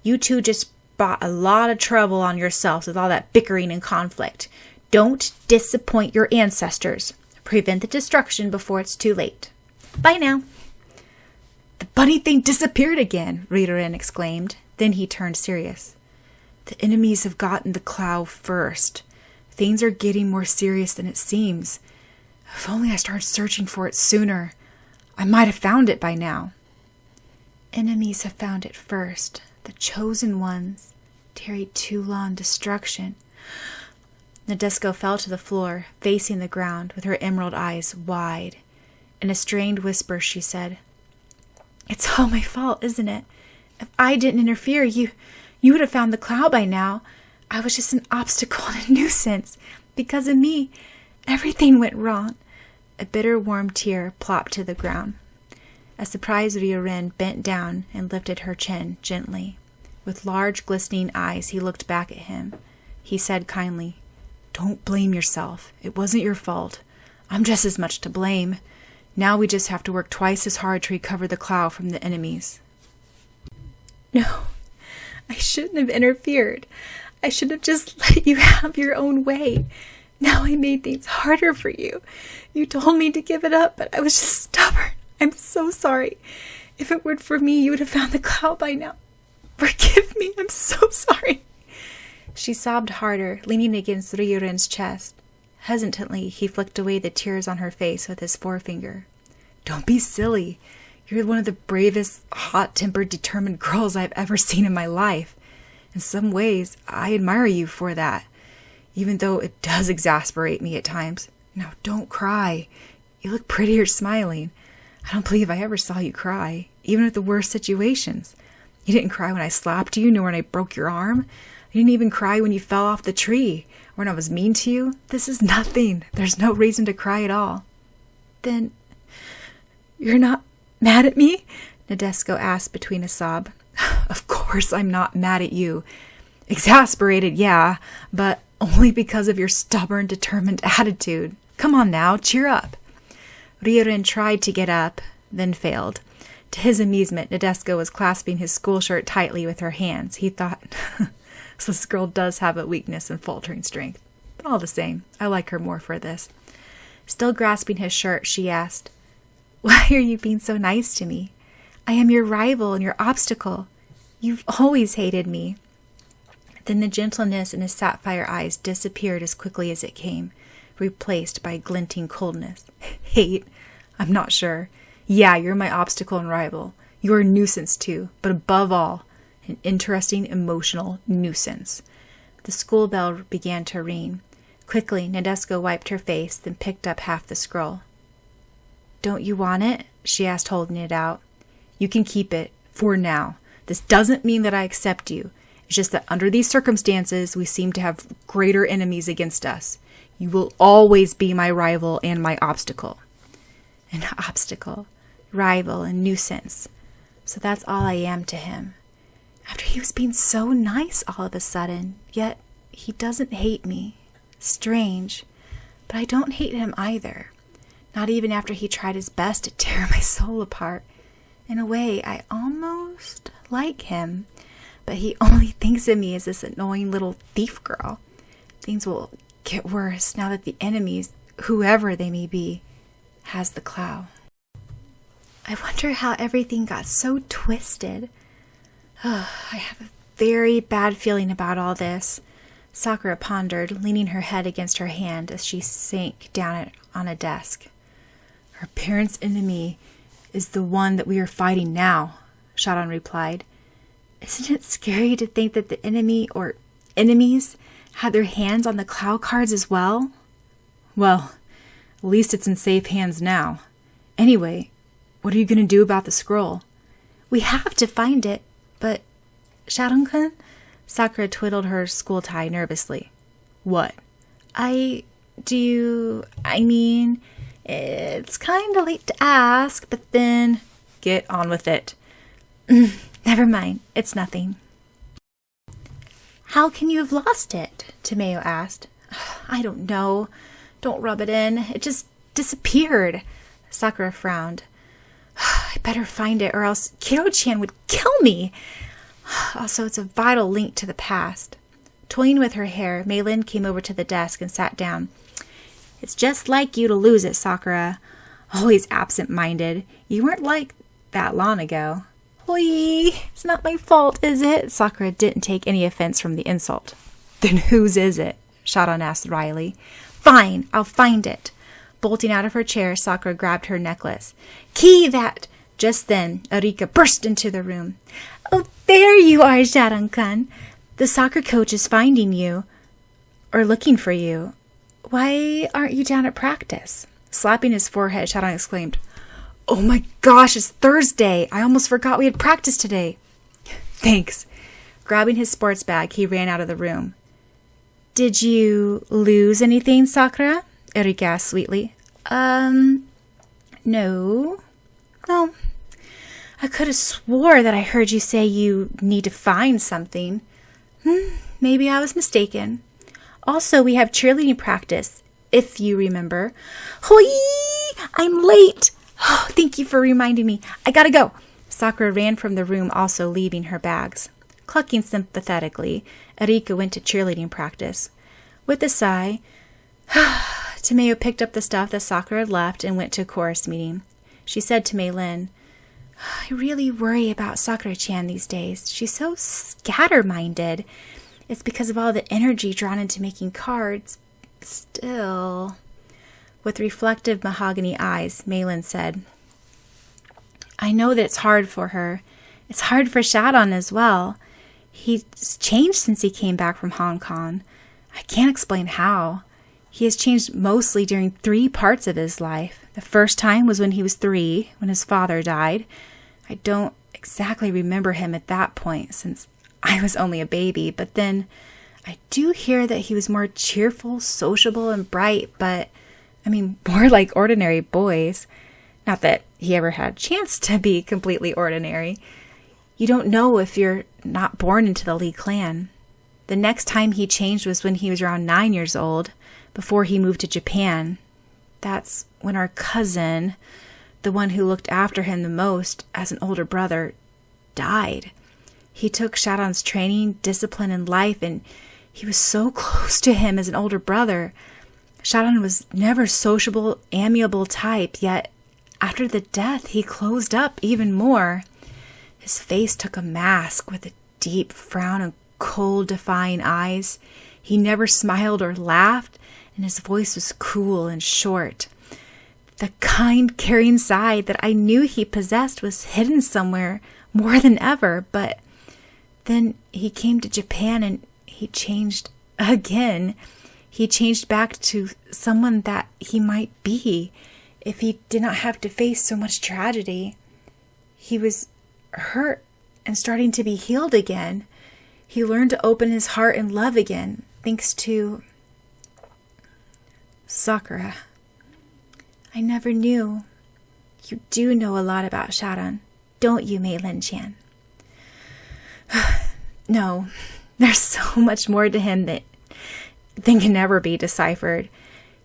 Speaker 1: You two just brought a lot of trouble on yourselves with all that bickering and conflict. Don't disappoint your ancestors. Prevent the destruction before it's too late. Bye now. The bunny thing disappeared again, Ryorin exclaimed. Then he turned serious. The enemies have gotten the cloud first. Things are getting more serious than it seems. If only I started searching for it sooner. I might have found it by now. Enemies have found it first. The chosen ones tarried too long destruction. Nadeshko fell to the floor, facing the ground, with her emerald eyes wide. In a strained whisper, she said, It's all my fault, isn't it? If I didn't interfere, you would have found the cloud by now. I was just an obstacle and a nuisance. Because of me, everything went wrong. A bitter, warm tear plopped to the ground. A surprised Ryorin bent down and lifted her chin gently. With large, glistening eyes, he looked back at him. He said kindly, Don't blame yourself. It wasn't your fault. I'm just as much to blame. Now we just have to work twice as hard to recover the cloud from the enemies. No, I shouldn't have interfered. I should have just let you have your own way. Now I made things harder for you. You told me to give it up, but I was just stubborn. I'm so sorry. If it weren't for me, you would have found the cloud by now. Forgive me. I'm so sorry. She sobbed harder, leaning against Ryorin's chest. Hesitantly, he flicked away the tears on her face with his forefinger. Don't be silly. You're one of the bravest, hot-tempered, determined girls I've ever seen in my life. In some ways, I admire you for that, even though it does exasperate me at times. Now, don't cry. You look prettier smiling. I don't believe I ever saw you cry, even at the worst situations. You didn't cry when I slapped you, nor when I broke your arm. You didn't even cry when you fell off the tree, or when I was mean to you. This is nothing. There's no reason to cry at all." "Then you're not mad at me?" Nadesco asked between a sob. "Of course I'm not mad at you. Exasperated, yeah, but only because of your stubborn, determined attitude. Come on now, cheer up." Ryorin tried to get up, then failed. To his amusement, Nadesco was clasping his school shirt tightly with her hands. He thought, "So this girl does have a weakness and faltering strength. But all the same, I like her more for this." Still grasping his shirt, she asked, "Why are you being so nice to me? I am your rival and your obstacle. You've always hated me." Then the gentleness in his sapphire eyes disappeared as quickly as it came, replaced by glinting coldness. "Hate? I'm not sure. Yeah, you're my obstacle and rival. You're a nuisance too, but above all, an interesting emotional nuisance." The school bell began to ring. Quickly, Nadesco wiped her face, then picked up half the scroll. "Don't you want it?" she asked, holding it out. "You can keep it, for now. This doesn't mean that I accept you. It's just that under these circumstances, we seem to have greater enemies against us. You will always be my rival and my obstacle." An obstacle, rival, and nuisance. So that's all I am to him. After he was being so nice all of a sudden, yet he doesn't hate me. Strange, but I don't hate him either. Not even after he tried his best to tear my soul apart. In a way, I almost like him, but he only thinks of me as this annoying little thief girl. Things will get worse now that the enemies, whoever they may be, has the clout. I wonder how everything got so twisted. I have a very bad feeling about all this. Sakura pondered, leaning her head against her hand as she sank down on a desk. "Our parents' enemy is the one that we are fighting now," Syaoran replied. "Isn't it scary to think that the enemy or enemies had their hands on the cloud cards as well?" "Well, at least it's in safe hands now. Anyway, what are you going to do about the scroll?" "We have to find it, but Syaoran-kun?" Sakura twiddled her school tie nervously. "What?" I mean, it's kind of late to ask, but then..." "Get on with it." "Never mind, it's nothing." "How can you have lost it?" Tomeo asked. "I don't know. Don't rub it in. It just disappeared." Sakura frowned. "I better find it or else Kiro-chan would kill me. Also, it's a vital link to the past." Toying with her hair, Melanie came over to the desk and sat down. "It's just like you to lose it, Sakura. Always absent-minded. You weren't like that long ago." "Whee! It's not my fault, is it?" Sakura didn't take any offense from the insult. "Then whose is it?" Syaoran asked wryly. "Fine, I'll find it." Bolting out of her chair, Sakura grabbed her necklace. "Key that!" Just then, Arika burst into the room. "Oh, there you are, Syaoran-kun. The soccer coach is finding you, or looking for you. Why aren't you down at practice?" Slapping his forehead, Syaoran exclaimed, "Oh my gosh, it's Thursday. I almost forgot we had practice today." "Thanks." Grabbing his sports bag, he ran out of the room. "Did you lose anything, Sakura?" Erika asked sweetly. No. Oh, I could have swore that I heard you say you need to find something. Maybe I was mistaken. Also, we have cheerleading practice, if you remember." "Hoi! I'm late!" "Oh, thank you for reminding me. I gotta go." Sakura ran from the room, also leaving her bags. Clucking sympathetically, Erika went to cheerleading practice. With a sigh, Tomeo picked up the stuff that Sakura had left and went to a chorus meeting. She said to Melanie, "I really worry about Sakura-chan these days. She's so scatter-minded. It's because of all the energy drawn into making cards. Still..." With reflective mahogany eyes, Melanie said, "I know that it's hard for her. It's hard for Syaoran as well. He's changed since he came back from Hong Kong. I can't explain how. He has changed mostly during 3 parts of his life. The first time was when he was 3, when his father died. I don't exactly remember him at that point since I was only a baby, but then I do hear that he was more cheerful, sociable, and bright, but more like ordinary boys. Not that he ever had a chance to be completely ordinary. You don't know if you're not born into the Lee clan. The next time he changed was when he was around 9 years old, before he moved to Japan. That's when our cousin, the one who looked after him the most as an older brother, died. He took Syaoran's training, discipline, and life, and he was so close to him as an older brother. Syaoran was never sociable, amiable type, yet after the death, he closed up even more. His face took a mask with a deep frown and cold, defying eyes. He never smiled or laughed, and his voice was cool and short. The kind, caring side that I knew he possessed was hidden somewhere more than ever, but then he came to Japan and he changed again. He changed back to someone that he might be if he did not have to face so much tragedy. He was hurt and starting to be healed again. He learned to open his heart and love again, thanks to Sakura. I never knew. You do know a lot about Syaoran, don't you, Mei-Lin-chan? No, there's so much more to him that can never be deciphered.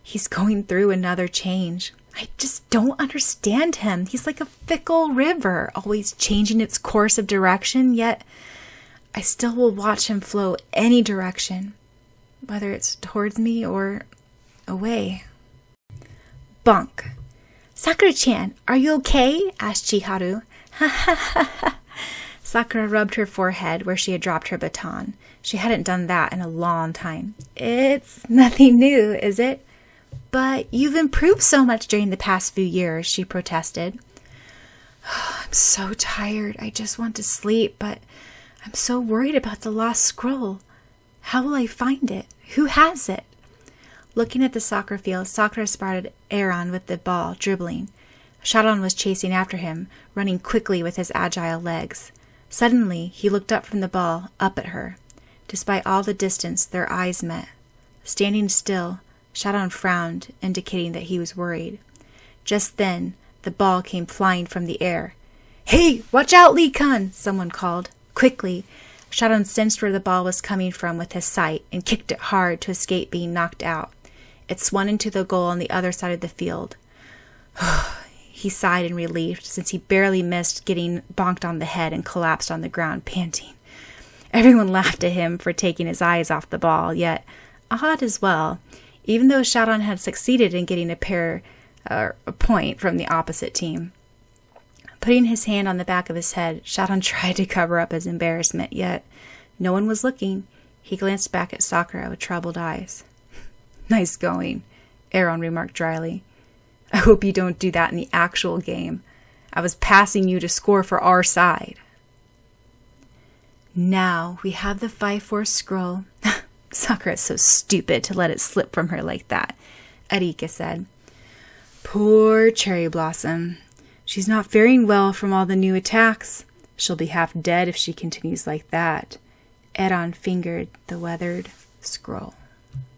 Speaker 1: He's going through another change. I just don't understand him. He's like a fickle river, always changing its course of direction, yet I still will watch him flow any direction, whether it's towards me or away. Bonk. Sakura-chan, are you okay? Asked Chiharu. Ha ha ha ha. Sakura rubbed her forehead where she had dropped her baton. She hadn't done that in a long time. It's nothing new, is it? But you've improved so much during the past few years, she protested. Oh, I'm so tired. I just want to sleep, but I'm so worried about the lost scroll. How will I find it? Who has it? Looking at the soccer field, Sakura spotted Syaoran with the ball, dribbling. Syaoran was chasing after him, running quickly with his agile legs. Suddenly, he looked up from the ball, up at her. Despite all the distance, their eyes met. Standing still, Syaoran frowned, indicating that he was worried. Just then, the ball came flying from the air. "Hey, watch out, Lee-kun!" someone called. Quickly, Syaoran sensed where the ball was coming from with his sight and kicked it hard to escape being knocked out. It swung into the goal on the other side of the field. He sighed in relief, since he barely missed getting bonked on the head and collapsed on the ground, panting. Everyone laughed at him for taking his eyes off the ball, yet odd as well, even though Syaoran had succeeded in getting a point from the opposite team. Putting his hand on the back of his head, Syaoran tried to cover up his embarrassment, yet no one was looking. He glanced back at Sakura with troubled eyes. "Nice going," Syaoran remarked dryly. "I hope you don't do that in the actual game. I was passing you to score for our side." "Now we have the 5-4 scroll." "Sakura is so stupid to let it slip from her like that," Arika said. "Poor Cherry Blossom. She's not faring well from all the new attacks. She'll be half dead if she continues like that." Syaoran fingered the weathered scroll.